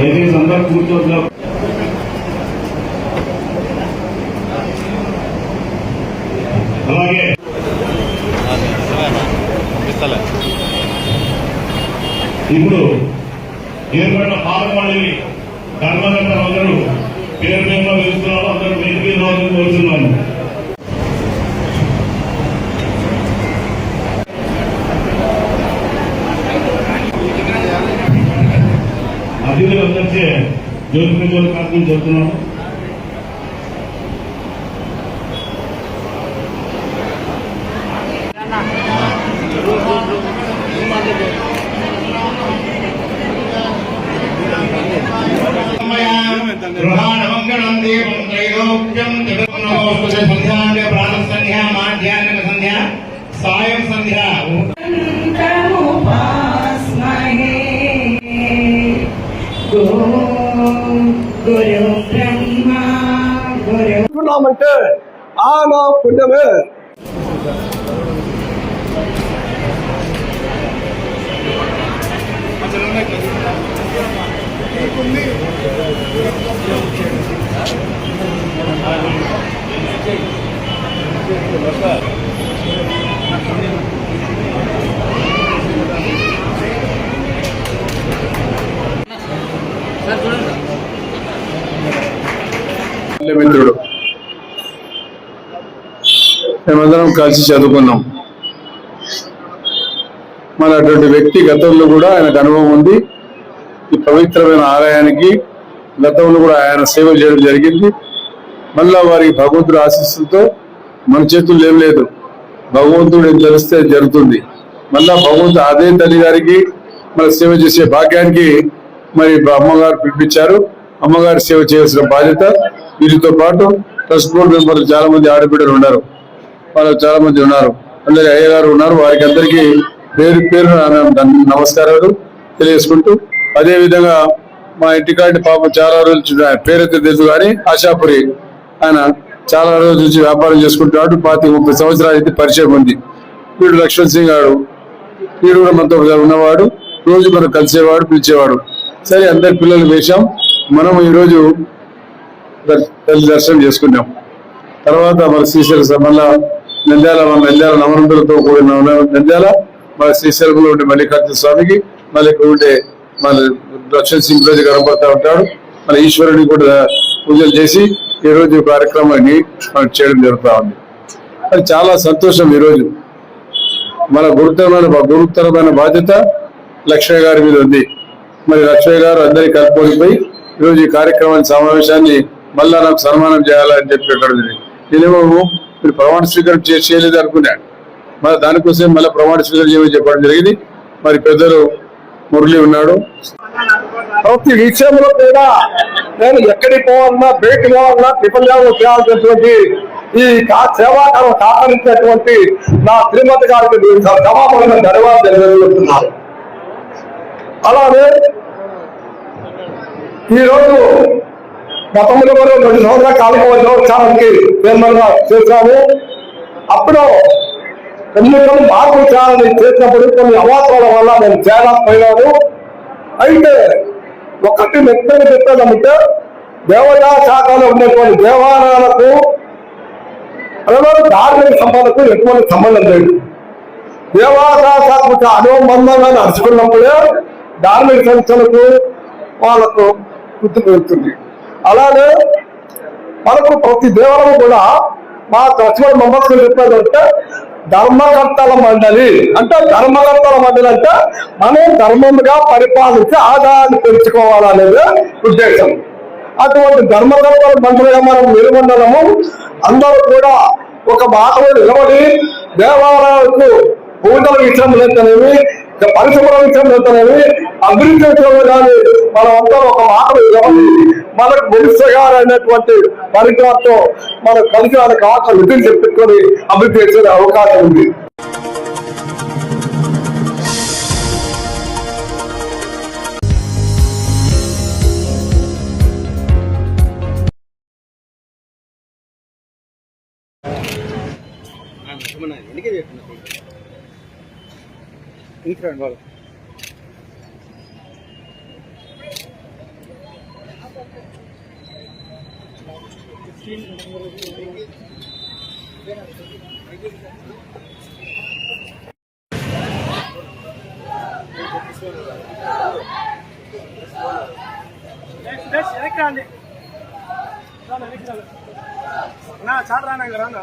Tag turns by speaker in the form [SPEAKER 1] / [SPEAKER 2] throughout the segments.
[SPEAKER 1] దయచేసి అందరూ కూర్చోవద్దు. అలాగే ఇప్పుడు ఏర్పడిన పాలకొండలి ధర్మగంట అందరూ పేరు పేరులో వెళ్తున్నారు. అందరూ వేదిక రావాలని కోరుతున్నాను. అతిథులు అందరిచే జ్యోతి ప్రజ్వల కార్యక్రమం జరుగుతున్నాము. సాయం సంధ్య
[SPEAKER 2] అంటే ఆ నా పుణ్యమే.
[SPEAKER 3] మిత్రుడు మేమందరం కలిసి చదువుకున్నాం. మన అటువంటి వ్యక్తి గతంలో కూడా ఆయనకు అనుభవం ఉంది. ఈ పవిత్రమైన ఆలయానికి గతంలో కూడా ఆయన సేవ చేయడం జరిగింది. మళ్ళా వారికి భగవంతుడి ఆశీస్సులతో మన చేతుల్లో ఏం లేదు, భగవంతుడు ఏం తెలిస్తే జరుగుతుంది. మళ్ళా భగవంతుడు అదే తల్లి గారికి మన సేవ చేసే భాగ్యానికి మరి అమ్మగారు పిలిపించారు. అమ్మగారి సేవ చేయాల్సిన బాధ్యత వీరితో పాటు ట్రస్ట్ బోర్డు మెంబర్లు చాలా మంది ఆడబిడ్డలు ఉన్నారు, వాళ్ళు చాలా మంది ఉన్నారు. అందరి అయ్యగారు ఉన్నారు. వారికి అందరికీ పేరు పేరు నమస్కారాలు తెలియజేసుకుంటూ, అదే విధంగా మా ఇంటికాంటి పాపం చాలా రోజులు పేరైతే తెలుసు కానీ ఆశాపురి ఆయన చాలా రోజుల నుంచి వ్యాపారం చేసుకుంటున్నాడు. 30 సంవత్సరాలు అయితే పరిచయం ఉంది. వీడు లక్ష్మణ్ సింగ్ గారు, వీడు కూడా మనతో ఉన్నవాడు, రోజు మనం కలిసేవాడు, పిలిచేవాడు. సరే అందరి పిల్లలు వేశాం. మనం ఈరోజు తల్లి దర్శనం చేసుకున్నాం. తర్వాత మన శ్రీశైలం మళ్ళా నంద్యాల నవరంతులతో కూడిన నంద్యాల మన శ్రీశైలంలో ఉండే మల్లికార్జున స్వామికి, మళ్ళీ ఇక్కడ ఉండే మన లక్ష్మణ్ సింగ్ రోజు కనపడతా ఉంటాడు. మన ఈశ్వరుడికి కూడా పూజలు చేసి ఈ రోజు కార్యక్రమాన్ని మనం చేయడం జరుగుతూ ఉంది. అది చాలా సంతోషం. ఈరోజు మన గురుతరమైన బాధ్యత లక్ష్మయ్య గారి మీద ఉంది. మరి లక్ష్మయ్య గారు అందరికీ కలుపుకొనిపోయి ఈరోజు ఈ కార్యక్రమాన్ని సమావేశాన్ని మళ్ళా నాకు సన్మానం చేయాలని చెప్పి అక్కడ నేనేమో మీరు ప్రమాణ స్వీకారం చేయలేదు అనుకున్నాను. మరి దానికోసం మళ్ళీ ప్రమాణ స్వీకారం చేయమని చెప్పడం జరిగింది. మరి పెద్దలు మురళి ఉన్నాడు.
[SPEAKER 2] ప్రతి విషయంలో కూడా నేను ఎక్కడికి పోవాలన్నా, బయట పోవాలన్నా, విఫల్యాలు చేయాల్సినటువంటి ఈ సేవాకారం సహకరించినటువంటి నా శ్రీమతి గారికి సమాపమైన ధన్యవాదాలు తెలియజేస్తున్నారు. అలాగే ఈరోజు గతంలో కూడా 2 సంవత్సరాల కాలకోవడానికి చైర్మన్గా చేశాము. అప్పుడు ఎన్నికలు మార్పులు చేయాలని చేసినప్పుడు కొన్ని అవాంతరాల వల్ల నేను చేయలేకపోయినాను. అయితే ఒకటి మెత్తని చెప్పేదంటే దేవాదాయ శాఖలో ఉన్నటువంటి దేవాలయాలకు ధార్మిక సంపదకు ఎటువంటి సంబంధం లేదు. దేవాదాయ శాఖకు అనుబంధంగా నడుచుకున్నప్పుడే ధార్మిక సంస్థలకు వాళ్ళకు గుర్తు పెడుతుంది. అలాగే మనకు ప్రతి దేవాలయం కూడా మా లక్ష్మణ్ మొహమ్మద్ చెప్పేదంటే ధర్మకర్తల మండలి అంటే మనం ధర్మంగా పరిపాలించి ఆదాయాన్ని పెంచుకోవాలనేది ఉద్దేశం. అటువంటి ధర్మకర్తల మండలిగా మనం నిర్మండలము అందరూ కూడా ఒక మాట నిలబడి దేవాలయాలకు పూజల విషయం లేదనేవి పరిశ్రమల విషయంలోనేవి అభివృద్ధి విషయంలో కానీ మనమంతా ఒక మాట మనకు మినిస్టర్ గారు అనేటువంటి పరికరాలతో మనం కలిసి వాళ్ళకి కావాల్సిన నిధులు చెప్పుకొని అభివృద్ధి చేసే అవకాశం ఉంది.
[SPEAKER 4] చాలు రానా రానా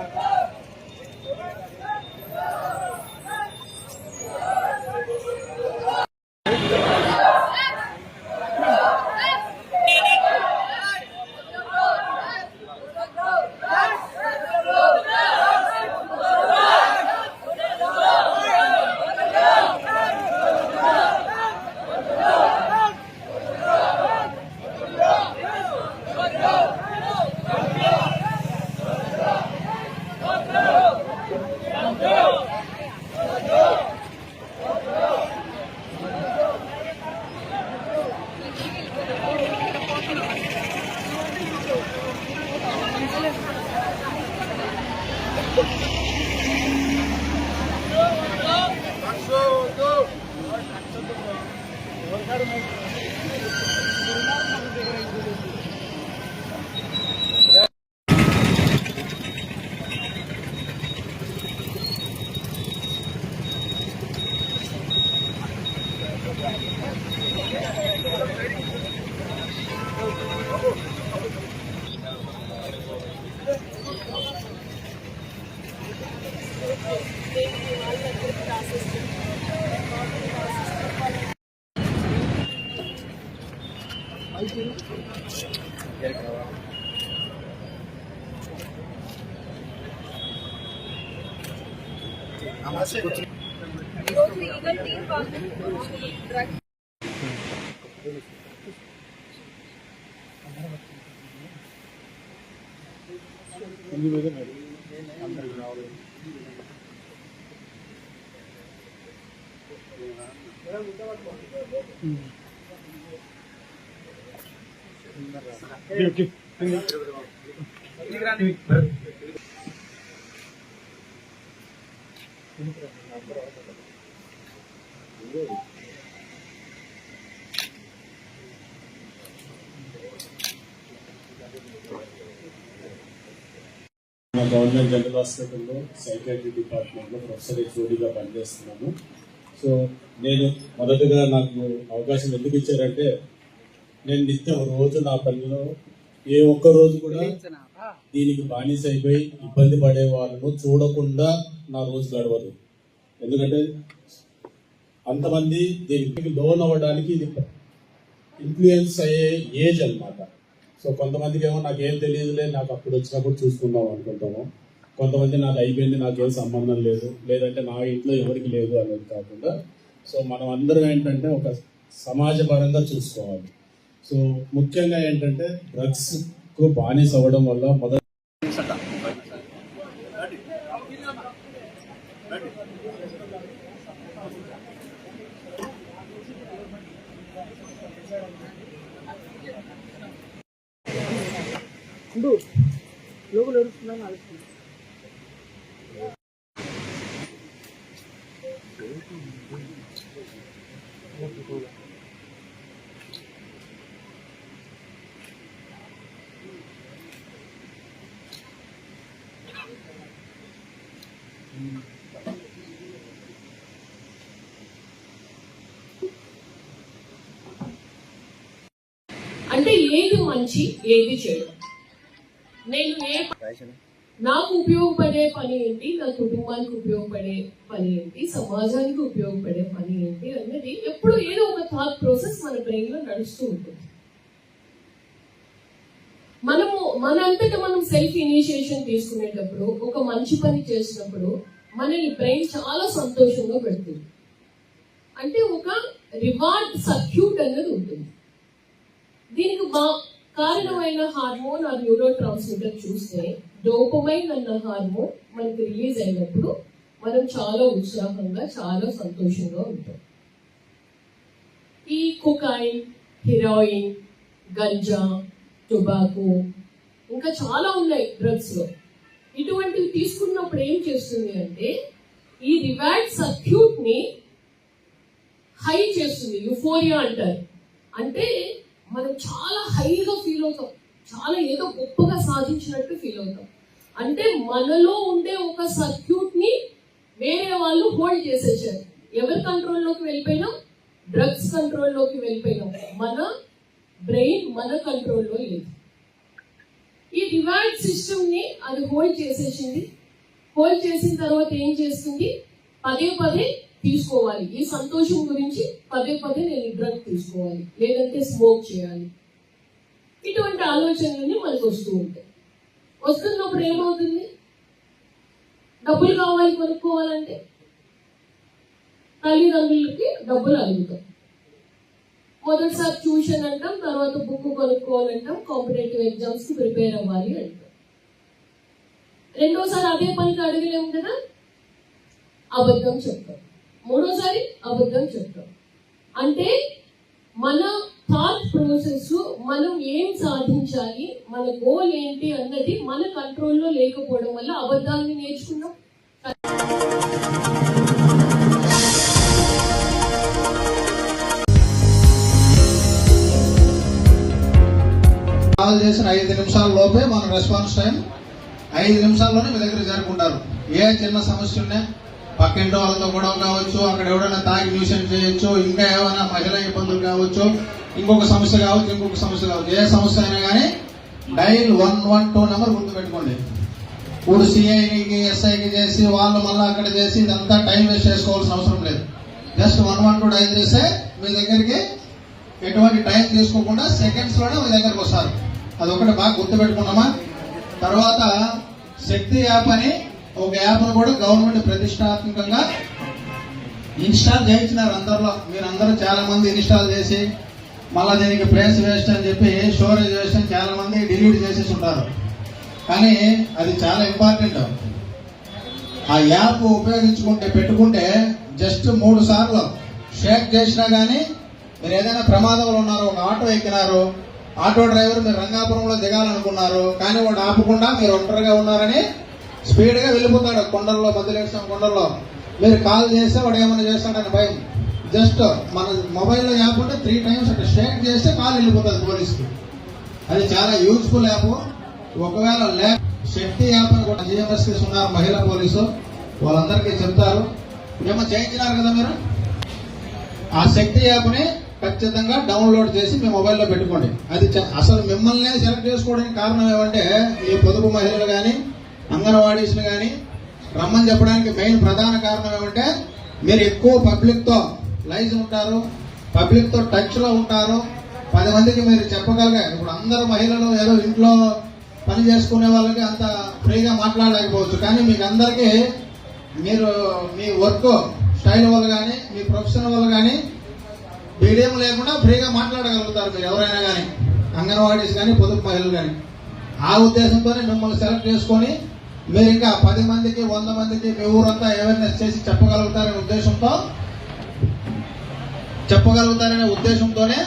[SPEAKER 5] గవర్నమెంట్ జనరల్ హాస్పిటల్లో సైకాట్రీ డిపార్ట్మెంట్లో ప్రొఫెసర్ హెచ్ఓడిగా పనిచేస్తున్నాను. సో నేను మొదటగా నాకు అవకాశం ఎందుకు ఇచ్చారంటే నేను నిత్యం రోజు నా పనిలో ఏ ఒక్క రోజు కూడా దీనికి బానిస అయిపోయి ఇబ్బంది పడే వాళ్ళను చూడకుండా నా రోజు గడవదు. ఎందుకంటే అంతమంది దీనికి లోన్ అవ్వడానికి ఇది ఇన్ఫ్లుయెన్స్ అయ్యే ఏజ్ అన్నమాట. సో కొంతమందికి ఏమో నాకేం తెలియదులే, నాకు అప్పుడు వచ్చినప్పుడు చూసుకుందాం అనుకుంటాము. కొంతమంది నాకు అయిపోయింది, నాకేం సంబంధం లేదు, లేదంటే నా ఇంట్లో ఎవరికి లేదు అనేది కాకుండా సో మనం అందరం ఏంటంటే ఒక సమాజపరంగా చూసుకోవాలి. సో ముఖ్యంగా ఏంటంటే డ్రగ్స్కు బానిస అవ్వడం వల్ల మొదటి
[SPEAKER 4] లోపల ఎడుస్తున్నాను ఆలోచన
[SPEAKER 6] అంటే ఏది మంచి ఏది చెడు, నేను నాకు ఉపయోగపడే పని ఏంటి, నా కుటుంబానికి ఉపయోగపడే పని ఏంటి, సమాజానికి ఉపయోగపడే పని ఏంటి అన్నది ఎప్పుడు ఏదో ఒక థాట్ ప్రాసెస్ మన బ్రెయిన్ లో నడుస్తూ ఉంటుంది. మనంతటా మనం సెల్ఫ్ ఇనిషియేషన్ తీసుకునేటప్పుడు, ఒక మంచి పని చేసినప్పుడు మన ఈ బ్రెయిన్ చాలా సంతోషంగా పెడుతుంది. అంటే ఒక రివార్డ్ సర్క్యూట్ అనేది ఉంటుంది. దీనికి కారణమైన హార్మోన్ ఆ న్యూరో ట్రాన్స్మిటర్ చూస్తే డోపమైన్ అన్న హార్మోన్ మనకి రిలీజ్ అయినప్పుడు మనం చాలా ఉత్సాహంగా చాలా సంతోషంగా ఉంటాం. ఈ కొకైన్, హెరాయిన్, గంజా, టొబాకో ఇంకా చాలా ఉన్నాయి డ్రగ్స్ లో. ఇటువంటివి తీసుకున్నప్పుడు ఏం చేస్తుంది అంటే ఈ రివార్డ్ సర్క్యూట్ ని హై చేస్తుంది, యుఫోరియా అంటారు. అంటే మనం చాలా హైగా ఫీల్ అవుతాం, చాలా ఏదో గొప్పగా సాధించినట్టు ఫీల్ అవుతాం. అంటే మనలో ఉండే ఒక సర్క్యూట్ ని వేరే వాళ్ళు హోల్డ్ చేసేసారు. ఎవరి కంట్రోల్లోకి వెళ్ళిపోయినా, డ్రగ్స్ కంట్రోల్లోకి వెళ్ళిపోయినాం. మన బ్రెయిన్ మన కంట్రోల్లో లేదు. ఈ రివార్డ్ సిస్టమ్ ని అది హోల్డ్ చేసేసింది. హోల్డ్ చేసిన తర్వాత ఏం చేస్తుంది, పదే పదే తీసుకోవాలి. ఈ సంతోషం గురించి పదే పదే నేను డ్రగ్ తీసుకోవాలి, లేదంటే స్మోక్ చేయాలి. ఇటువంటి ఆలోచనలన్నీ మనకు వస్తూ ఉంటాయి. వస్తున్నప్పుడు ఏమవుతుంది, డబ్బులు కావాలి కొనుక్కోవాలంటే తల్లిదండ్రులకి డబ్బులు అడుగుతాం. మొదటిసారి ట్యూషన్ అంటాం, తర్వాత బుక్ కొనుక్కోవాలంటాం, కాంపిటేటివ్ ఎగ్జామ్స్ కి ప్రిపేర్ అవ్వాలి అంటాం. రెండోసారి అదే పనికి అడగలేము కదా, అబద్ధం చెప్తాం. మూడోసారి అబద్ధం చెప్తాం. అంటే మన థాట్ ప్రాసెస్, మనం ఏం సాధించాలి, మన గోల్ ఏంటి అన్నది మన కంట్రోల్లో లేకపోవడం వల్ల అబద్ధాన్ని నేర్చుకున్నాం.
[SPEAKER 7] కాల్ చేసిన 5 నిమిషాల లోపే మన రెస్పాన్స్ టైం 5 నిమిషాల్లోనే మీ దగ్గర జరుపుకుంటారు. ఏ చిన్న సమస్య ఉన్నా, పక్కింటి వాళ్ళతో గొడవ కావచ్చు, అక్కడ ఎవడైనా తాగి న్యూసెన్స్ చేయొచ్చు, ఇంకా ఏమైనా మహిళా ఇబ్బందులు కావచ్చు, ఇంకొక సమస్య కావచ్చు, ఏ సమస్య అయినా కానీ డైల్ 112 నెంబర్ గుర్తుపెట్టుకోండి. ఇప్పుడు సిఐకి ఎస్ఐకి చేసి వాళ్ళు మళ్ళీ అక్కడ చేసి ఇదంతా టైం వేస్ట్ చేసుకోవాల్సిన అవసరం లేదు. జస్ట్ 112 డైల్ చేస్తే మీ దగ్గరికి ఎటువంటి టైం తీసుకోకుండా సెకండ్స్ లోనే మీ దగ్గరకు వస్తారు. అదొకటి బాగా గుర్తుపెట్టుకున్నామా. తర్వాత శక్తి యాప్ అని ఒక యాప్ కూడా గవర్నమెంట్ ప్రతిష్టాత్మకంగా ఇన్స్టాల్ చేయించినారు. అందరిలో మీరందరూ చాలా మంది ఇన్స్టాల్ చేసి మళ్ళీ దీనికి ప్రైస్ వేస్ట్ అని చెప్పి, స్టోరేజ్ వేస్ట్ అని చాలా మంది డిలీట్ చేసేసి ఉంటారు. కానీ అది చాలా ఇంపార్టెంట్. ఆ యాప్ పెట్టుకుంటే జస్ట్ 3 సార్లు షేక్ చేసినా కానీ, మీరు ఏదైనా ప్రమాదంలో ఉన్నారు, ఒక ఆటో ఎక్కినారు, ఆటో డ్రైవర్ మీరు రంగాపురంలో దిగాలనుకున్నారు, కానీ వాడు ఆపకుండా మీరు ఒంటరిగా ఉన్నారని స్పీడ్ గా వెళ్ళిపోతాడు కొండల్లో, బదిలేస్తాం కొండల్లో. మీరు కాల్ చేస్తే వాడు ఏమైనా చేస్తాడని భయం. జస్ట్ మన మొబైల్లో యాప్ ఉంటే 3 టైమ్స్ అట్లా షేక్ చేస్తే కాల్ వెళ్ళిపోతుంది పోలీసుకి. అది చాలా యూజ్ఫుల్ యాప్. ఒకవేళ శక్తి యాప్ అని కూడా జిఎంఎస్కి ఉన్నారు మహిళా పోలీసు, వాళ్ళందరికీ చెప్తారు. ఏమో చేయించినారు కదా మీరు, ఆ శక్తి యాప్ ని ఖచ్చితంగా డౌన్లోడ్ చేసి మీ మొబైల్లో పెట్టుకోండి. అది అసలు మిమ్మల్ని సెలెక్ట్ చేసుకోవడానికి కారణం ఏమంటే, ఈ పొదుపు మహిళలు కానీ అంగన్వాడీస్ని కానీ రమ్మని చెప్పడానికి మెయిన్ ప్రధాన కారణం ఏమంటే, మీరు ఎక్కువ పబ్లిక్ తో లైజ్ ఉంటారు, పబ్లిక్ తో టచ్ లో ఉంటారు, 10 మందికి మీరు చెప్పగలిగారు. ఇప్పుడు అందరు మహిళలు ఏదో ఇంట్లో పని చేసుకునే వాళ్ళకి అంత ఫ్రీగా మాట్లాడలేకపోవచ్చు, కానీ మీకు అందరికీ మీరు మీ వర్క్ స్టైల్ వల్ల కానీ మీ ప్రొఫెషన్ వల్ల కానీ మీడియం లేకుండా ఫ్రీగా మాట్లాడగలుగుతారు మీరు ఎవరైనా కానీ, అంగన్వాడీస్ కానీ పొదుపు మహిళలు కానీ. ఆ ఉద్దేశంతోనే మిమ్మల్ని సెలెక్ట్ చేసుకొని మీరు ఇంకా 10 మందికి 100 మందికి మీ ఊరంతా అవేర్నెస్ చేసి చెప్పగలుగుతారనే ఉద్దేశంతోనే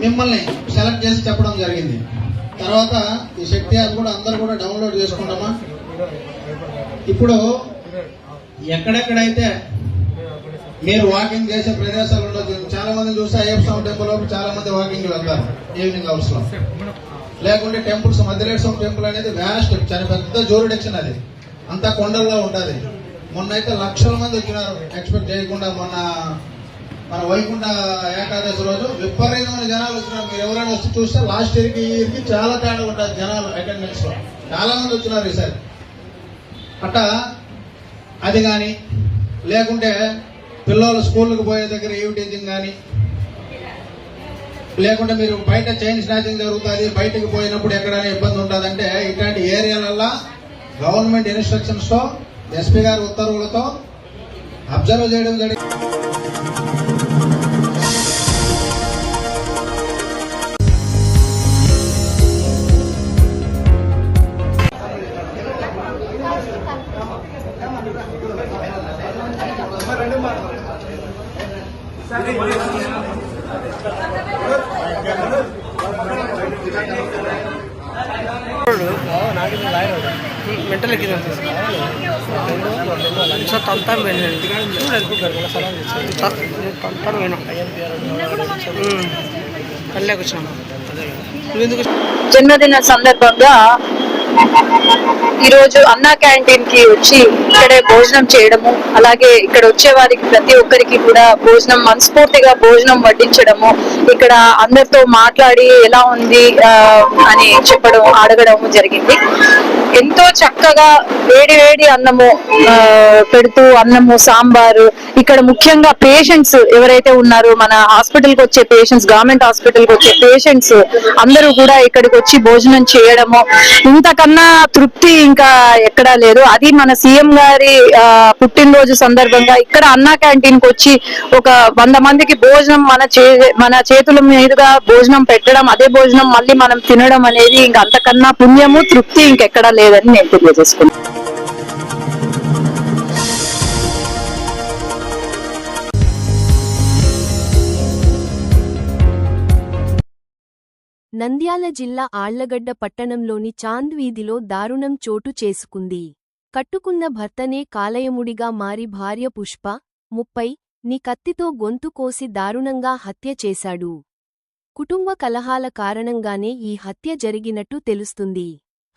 [SPEAKER 7] మిమ్మల్ని సెలెక్ట్ చేసి చెప్పడం జరిగింది. తర్వాత ఈ శక్తి యాప్ కూడా అందరూ కూడా డౌన్లోడ్ చేసుకుంటామా. ఇప్పుడు ఎక్కడెక్కడైతే మీరు వాకింగ్ చేసే ప్రదేశాలు ఉండొచ్చు, చాలా మంది చూస్తే అయ్యప్ప స్వామి టెంపుల్ చాలా మంది వాకింగ్ వెళ్తారు ఈవినింగ్ అవర్స్ లో. లేకుంటే టెంపుల్స్, మధ్యలేడు స్వామి టెంపుల్ అనేది వ్యాస్ట్, చాలా పెద్ద జోరుడెక్షన్, అది అంతా కొండల్లో ఉంటుంది. మొన్నైతే లక్షల మంది వచ్చినారు ఎక్స్పెక్ట్ చేయకుండా. మన వైకుంఠ ఏకాదశి రోజు విపరీతమైన జనాలు వచ్చినారు. మీరు ఎవరైనా వచ్చి చూస్తే లాస్ట్ ఇయర్కి ఈ ఇయర్కి చాలా తేడా ఉంటుంది జనాలు అటెండెన్స్ లో. చాలా మంది వచ్చినారు ఈసారి. అట్లా అది కానీ, లేకుంటే పిల్లలు స్కూళ్ళకి పోయే దగ్గర ఈవ్ టీచింగ్ కానీ, లేకుంటే మీరు బయట చైన్ స్నాచింగ్ జరుగుతుంది, బయటకు పోయినప్పుడు ఎక్కడైనా ఇబ్బంది ఉంటుందంటే ఇట్లాంటి ఏరియాలల్లో గవర్నమెంట్ ఇన్స్ట్రక్షన్స్ తో, ఎస్పీ గారి ఉత్తర్వులతో అబ్జర్వ్ చేయడం జరిగింది.
[SPEAKER 4] మెంటల్ ఎక్కింది సార్ తంతాను తంతాను పోయినా కళ్ళకి వచ్చినాను నువ్వెందుకు
[SPEAKER 8] జన్మదిన సందర్భంగా ఈరోజు అన్నా క్యాంటీన్ కి వచ్చి ఇక్కడే భోజనం చేయడము, అలాగే ఇక్కడ వచ్చే వారికి ప్రతి ఒక్కరికి కూడా భోజనం మనస్ఫూర్తిగా భోజనం వడ్డించడము, ఇక్కడ అందరితో మాట్లాడి ఎలా ఉంది అని చెప్పడం అడగడం జరిగింది. ఎంతో చక్కగా వేడి వేడి అన్నము పెడుతూ, అన్నము సాంబారు, ఇక్కడ ముఖ్యంగా పేషెంట్స్ ఎవరైతే ఉన్నారో మన హాస్పిటల్ కి వచ్చే పేషెంట్స్, గవర్నమెంట్ హాస్పిటల్ కి వచ్చే పేషెంట్స్ అందరూ కూడా ఇక్కడికి వచ్చి భోజనం చేయడము, ఇంతకన్నా తృప్తి ఇంకా ఎక్కడా లేదు. అది మన సీఎం గారి పుట్టినరోజు సందర్భంగా ఇక్కడ అన్నా క్యాంటీన్ కి వచ్చి ఒక 100 మందికి భోజనం మన చేతుల మీదుగా భోజనం పెట్టడం, అదే భోజనం మళ్ళీ మనం తినడం అనేది ఇంకా అంతకన్నా పుణ్యము తృప్తి ఇంకెక్కడా లేదని నేను తెలియజేసుకున్నాను.
[SPEAKER 9] నంద్యాల జిల్లా ఆళ్లగడ్డ పట్టణంలోని చాంద్ వీధిలో దారుణం చోటు చేసుకుంది. కట్టుకున్న భర్తనే కాలయముడిగా మారి భార్య పుష్ప 30 ని కత్తితో గొంతు కోసి దారుణంగా హత్య చేశాడు. కుటుంబ కలహాల కారణంగానే ఈ హత్య జరిగినట్టు తెలుస్తుంది.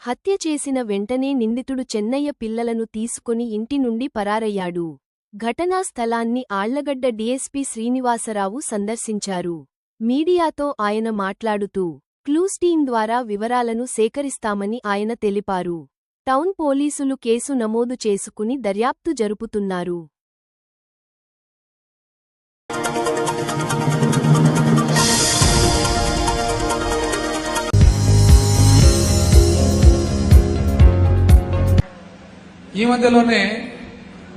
[SPEAKER 9] హత్య చేసిన వెంటనే నిందితుడు చెన్నయ్య పిల్లలను తీసుకుని ఇంటి నుండి పరారయ్యాడు. ఘటనా స్థలాన్ని ఆళ్లగడ్డ డీఎస్పీ శ్రీనివాసరావు సందర్శించారు. మీడియాతో ఆయన మాట్లాడుతూ క్లూస్ టీం ద్వారా వివరాలను సేకరిస్తామని ఆయన తెలిపారు. టౌన్ పోలీసులు కేసు నమోదు చేసుకుని దర్యాప్తు జరుపుతున్నారు.
[SPEAKER 10] ఈ మధ్యలోనే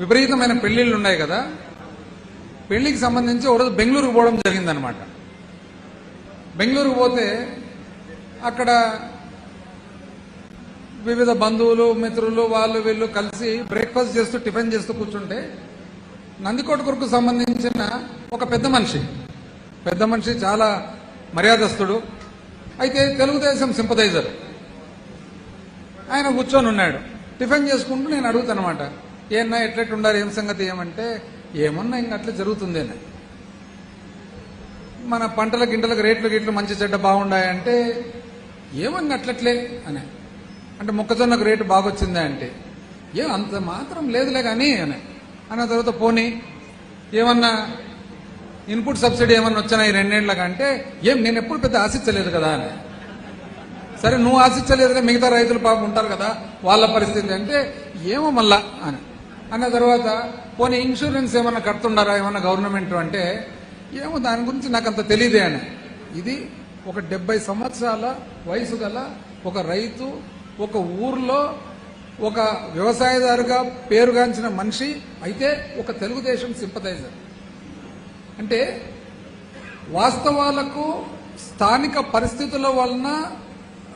[SPEAKER 10] విపరీతమైన పెళ్లిళ్ళు ఉన్నాయి కదా, పెళ్లికి సంబంధించి ఒకరోజు బెంగళూరుకు పోవడం జరిగిందనమాట. బెంగళూరుకు పోతే అక్కడ వివిధ బంధువులు మిత్రులు వాళ్ళు వీళ్ళు కలిసి బ్రేక్ఫాస్ట్ చేస్తూ టిఫిన్ చేస్తూ కూర్చుంటే నందికొట్కూరుకు సంబంధించిన ఒక పెద్ద మనిషి చాలా మర్యాదస్తుడు, అయితే తెలుగుదేశం సింపథైజర్, ఆయన కూర్చొని ఉన్నాడు. టిఫిన్ చేసుకుంటూ నేను అడుగుతానమాట, ఏమన్నా ఎట్లెట్టు ఉండాలి, ఏం సంగతి ఏమంటే, ఏమన్నా ఇంక అట్లా జరుగుతుందేనా, మన పంటల గింటలకు రేట్లు మంచి చెడ్డ బాగుండాయంటే ఏమన్నా అట్లట్లే అని, అంటే మొక్కజొన్నకు రేటు బాగొచ్చిందా అంటే అంత మాత్రం లేదులే కానీ అని అన్న తర్వాత పోనీ ఏమన్నా ఇన్పుట్ సబ్సిడీ ఏమన్నా వచ్చినాయి 2 ఏళ్లగా అంటే నేను ఎప్పుడు పెద్ద ఆశించలేదు కదా అని. సరే నువ్వు ఆశించలేదులే, మిగతా రైతులు పాపం ఉంటారు కదా వాళ్ళ పరిస్థితి అంటే ఏమో మళ్ళా అని అన్న తర్వాత పోనీ ఇన్సూరెన్స్ ఏమన్నా కడుతుండారా ఏమన్నా గవర్నమెంట్ అంటే ఏమో దాని గురించి నాకు అంత తెలియదే అని. ఇది ఒక 70 సంవత్సరాల వయసు గల ఒక రైతు, ఒక ఊర్లో ఒక వ్యవసాయదారుగా పేరుగాంచిన మనిషి, అయితే ఒక తెలుగుదేశం సింపథైజర్. అంటే వాస్తవాలకు స్థానిక పరిస్థితుల వలన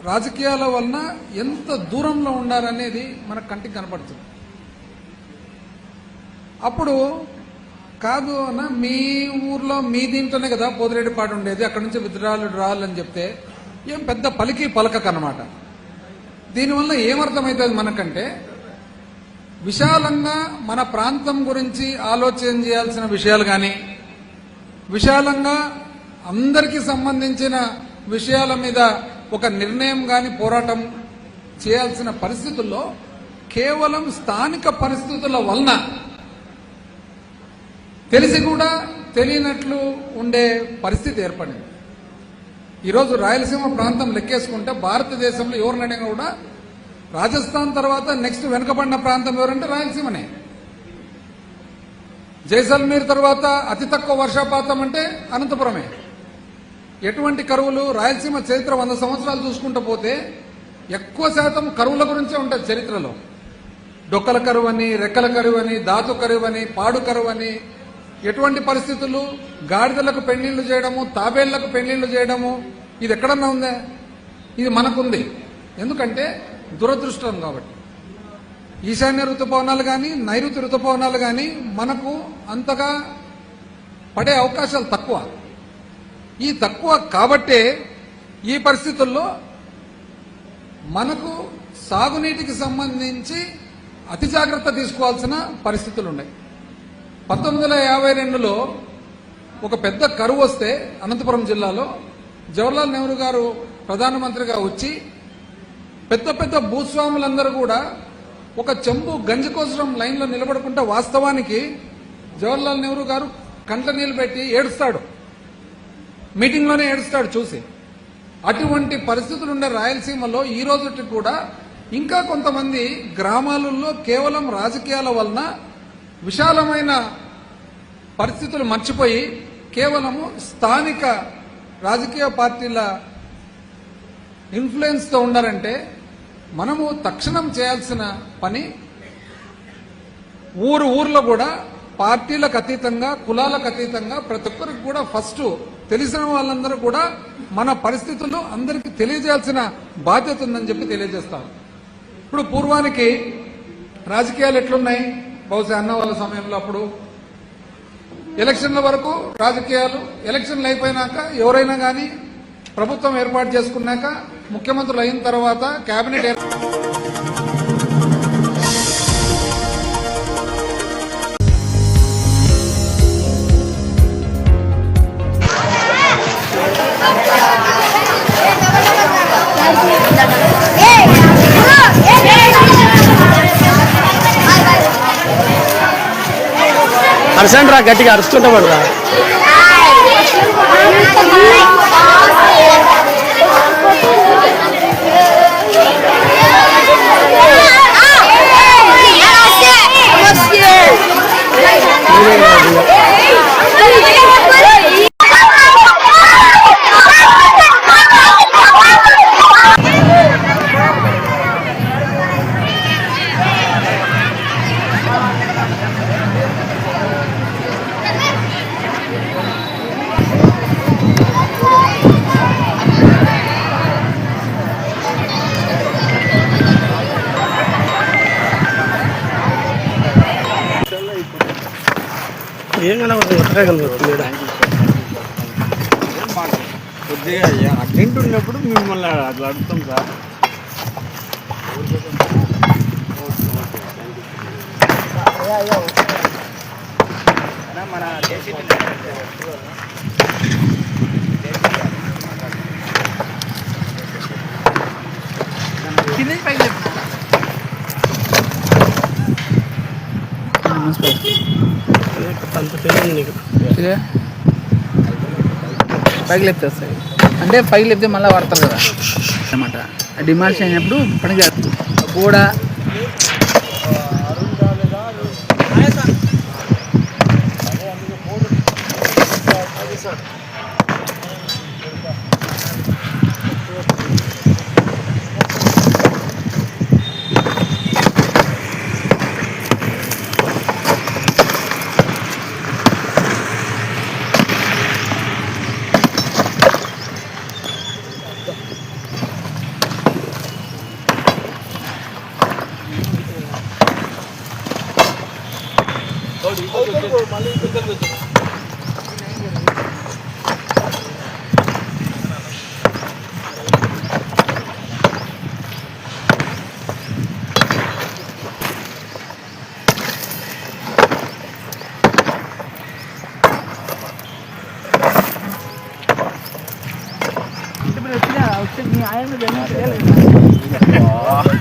[SPEAKER 10] రాజకీయాల వలన ఎంత దూరంలో ఉండాలనేది మన కంటికి కనపడుతుంది. అప్పుడు కాదు అన్న, మీ ఊర్లో మీ దీంట్లోనే కదా పోతిరెడ్డిపాడు ఉండేది, అక్కడి నుంచి విత్డ్రాలు అని చెప్తే ఏం పెద్ద పలకనమాట. దీనివల్ల ఏమర్థమవుతుంది మనకంటే, విశాలంగా మన ప్రాంతం గురించి ఆలోచన చేయాల్సిన విషయాలు కానీ, విశాలంగా అందరికీ సంబంధించిన విషయాల మీద ఒక నిర్ణయం కానీ పోరాటం చేయాల్సిన పరిస్థితుల్లో కేవలం స్థానిక పరిస్థితుల వలన తెలిసి కూడా తెలియనట్లు ఉండే పరిస్థితి ఏర్పడింది. ఈరోజు రాయలసీమ ప్రాంతం లెక్కేసుకుంటే భారతదేశంలో ఎవరినైనా కూడా రాజస్థాన్ తర్వాత నెక్స్ట్ వెనుకబడిన ప్రాంతం ఎవరంటే రాయలసీమనే. జైసల్మీర్ తర్వాత అతి తక్కువ వర్షపాతం అంటే అనంతపురమే. ఎటువంటి కరువులు, రాయలసీమ చరిత్ర 100 సంవత్సరాలు చూసుకుంటూ పోతే ఎక్కువ శాతం కరువుల గురించే ఉంటుంది చరిత్రలో. డొక్కల కరువు అని, రెక్కల కరువు అని, ధాతు కరువు అని, పాడు కరువు అని, ఎటువంటి పరిస్థితులు, గాడిదలకు పెళ్లిళ్లు చేయడము, తాబేళ్లకు పెళ్లిళ్లు చేయడము, ఇది ఎక్కడన్నా ఉందా? ఇది మనకుంది. ఎందుకంటే దురదృష్టం కాబట్టి. ఈశాన్య ఋతుపవనాలు కానీ, నైరుతి ఋతుపవనాలు కానీ మనకు అంతగా పడే అవకాశాలు తక్కువ. ఈ తక్కువ కాబట్టే ఈ పరిస్థితుల్లో మనకు సాగునీటికి సంబంధించి అతి జాగ్రత్త తీసుకోవాల్సిన పరిస్థితులు ఉన్నాయి. 1952లో ఒక పెద్ద కరువు వస్తే అనంతపురం జిల్లాలో జవహర్లాల్ నెహ్రూ గారు ప్రధానమంత్రిగా వచ్చి పెద్ద పెద్ద భూస్వాములందరూ కూడా ఒక చెంబు గంజి కోసం లైన్లో నిలబడుకుంటే వాస్తవానికి జవహర్లాల్ నెహ్రూ గారు కంట్ల నీళ్లు పెట్టి ఏడుస్తాడు, మీటింగ్లోనే ఏడుస్తాడు చూసి. అటువంటి పరిస్థితులు ఉండే రాయలసీమలో ఈ రోజుకి కూడా ఇంకా కొంతమంది గ్రామాలలో కేవలం రాజకీయాల వలన విశాలమైన పరిస్థితులు మర్చిపోయి కేవలము స్థానిక రాజకీయ పార్టీల ఇన్ఫ్లుయెన్స్తో ఉన్నారంటే మనము తక్షణం చేయాల్సిన పని ఊర్లో కూడా పార్టీలకు అతీతంగా కులాలకు అతీతంగా ప్రతి ఒక్కరికి కూడా ఫస్ట్ తెలిసిన వాళ్ళందరూ కూడా మన పరిస్థితుల్లో అందరికీ తెలియజేయాల్సిన బాధ్యత ఉందని చెప్పి తెలియజేస్తాను. ఇప్పుడు పూర్వానికి రాజకీయాలు ఎట్లున్నాయి, బహుశా అన్న వాళ్ళ సమయంలో అప్పుడు ఎలక్షన్ల వరకు రాజకీయాలు, ఎలక్షన్లు అయిపోయినాక ఎవరైనా కానీ ప్రభుత్వం ఏర్పాటు చేసుకున్నాక ముఖ్యమంత్రులు అయిన తర్వాత కేబినెట్
[SPEAKER 4] అరసండ్రా గట్టిగా అరుస్తుంటా పడదా. ఏం కనబడుతుంది
[SPEAKER 11] కొద్దిగా అర్జెంట్ ఉన్నప్పుడు మిమ్మల్ని అట్లా అడుగుతాం సార్. మన కింద పైకి పైకి లేపితే వస్తాయి అంటే పైకి లేపితే మళ్ళీ వాడతారు కదా అన్నమాట. డిమాలిష్ అయినప్పుడు పని చేస్తుంది కూడా.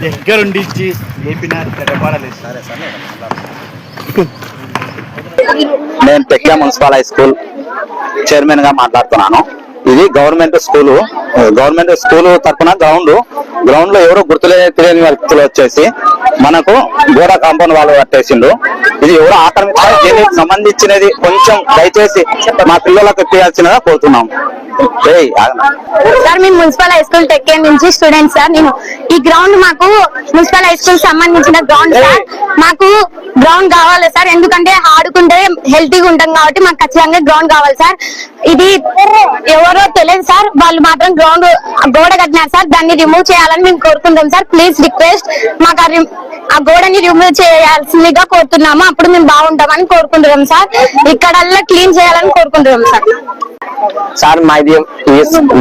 [SPEAKER 12] దగ్గరుండి ఇచ్చి లేపిన పడలేదు. సరే సరే.
[SPEAKER 13] నేను పెక్యా మున్సిపల్ హై స్కూల్ చైర్మన్ గా మాట్లాడుతున్నాను. ఇది గవర్నమెంట్ స్కూల్ తరఫున గ్రౌండ్ లో ఎవరో తెలియని వ్యక్తులు వచ్చేసి మనకు గోడ కాంపౌండ్ వాళ్ళు కట్టేసిండు. ఇది ఎవరో ఆక్రమించారు. దీనికి సంబంధించినది కొంచెం దయచేసి మా పిల్లలకు తీయాల్సినగా కోరుతున్నాం.
[SPEAKER 8] సార్ మేము మున్సిపల్ హై స్కూల్ టెక్కే నుంచి స్టూడెంట్ సార్. నేను ఈ గ్రౌండ్ మాకు మున్సిపల్ హై స్కూల్ సంబంధించిన గ్రౌండ్ సార్. మాకు గ్రౌండ్ కావాలి సార్, ఎందుకంటే ఆడుకుంటే హెల్తీగా ఉంటాం కాబట్టి మాకు ఖచ్చితంగా గ్రౌండ్ కావాలి సార్. ఇది ఎవరో తెలియదు సార్, వాళ్ళు మాత్రం గ్రౌండ్ గోడ కట్టినారు సార్, దాన్ని రిమూవ్ చేయాలని మేము కోరుకుంటాం సార్. ప్లీజ్ రిక్వెస్ట్, మాకు ఆ గోడని రిమూవ్ చేయాల్సిందిగా కోరుతున్నాము, అప్పుడు మేము బాగుంటామని కోరుకుంటున్నాం సార్. ఇక్కడల్లా క్లీన్ చేయాలని కోరుకుంటున్నాం సార్.
[SPEAKER 13] సార్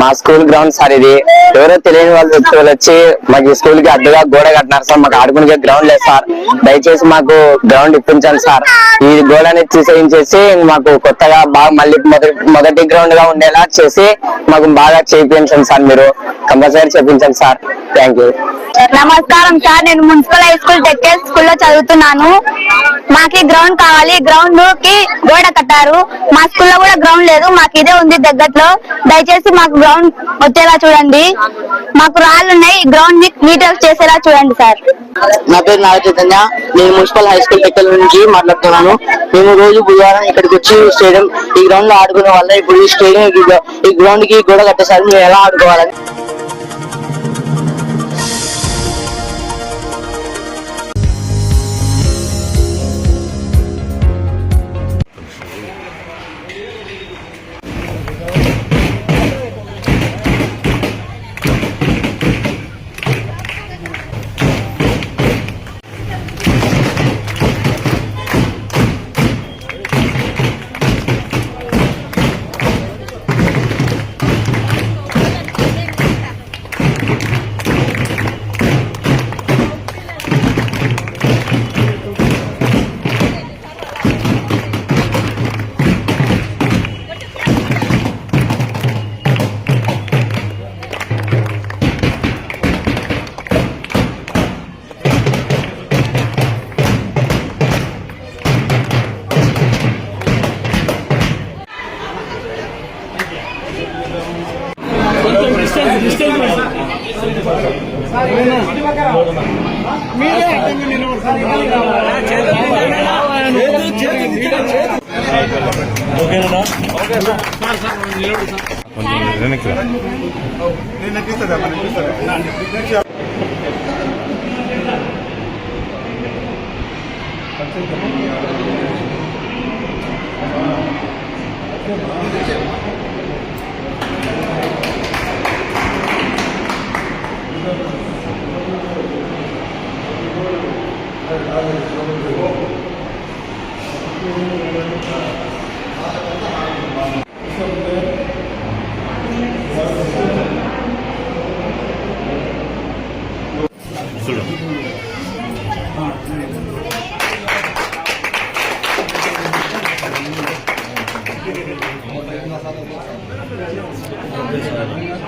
[SPEAKER 13] మా స్కూల్ గ్రౌండ్ సార్, ఇది ఎవరో తెలియని వాళ్ళు వ్యక్తులు వచ్చి మాకు స్కూల్ కి అడ్డుగా గోడ కట్టినారు సార్. మాకు ఆడుకునే గ్రౌండ్ లేదు సార్, దయచేసి మాకు గ్రౌండ్ ఇప్పించండి సార్. ఈ గోడని తీసేయించేసి మాకు కొత్తగా బాగా మళ్ళీ మొదటి గ్రౌండ్ గా ఉండేలా చేసి మాకు బాగా చేయించండి సార్, మీరు కంపల్సరీ చేయించండి సార్. Thank you.
[SPEAKER 8] నమస్కారం సార్, నేను మున్సిపల్ హై స్కూల్ టెక్కేల్ స్కూల్లో చదువుతున్నాను. మాకు గ్రౌండ్ కావాలి, గ్రౌండ్ కి గోడ కట్టారు, మా స్కూల్లో కూడా గ్రౌండ్ లేదు, మాకు ఇదే ఉంది దగ్గరలో. దయచేసి మాకు గ్రౌండ్ వచ్చేలా చూడండి, మాకు రాళ్ళు ఉన్నాయి, గ్రౌండ్ ని నీట్ చేసేలా చూడండి సార్.
[SPEAKER 14] నా పేరు నాగ చైతన్య, నేను మున్సిపల్ హై స్కూల్ టెక్కల్ నుంచి మాట్లాడుతున్నాను. మేము రోజు బుధవారం ఇక్కడికి వచ్చి స్టేడియం ఈ గ్రౌండ్ లో ఆడుకునే వల్ల ఇప్పుడు ఈ స్టేడియం ఈ గ్రౌండ్ కి గోడ కట్టేసారి మేము ఎలా ఆడుకోవాలని.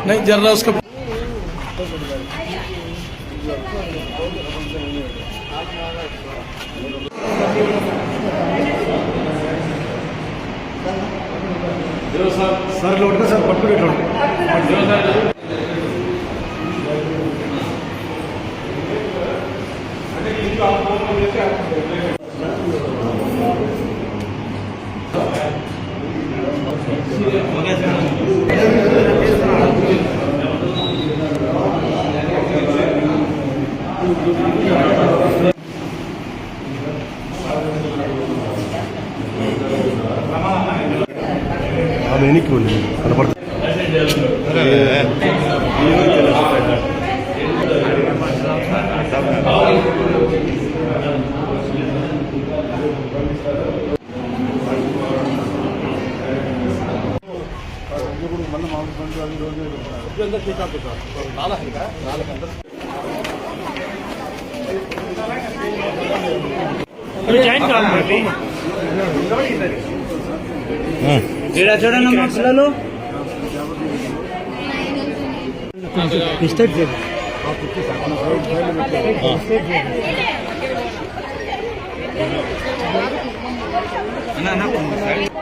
[SPEAKER 4] नहीं जरा उसका सर लोड का सर पट्टू लोड చూడండి పిల్లలు అన్న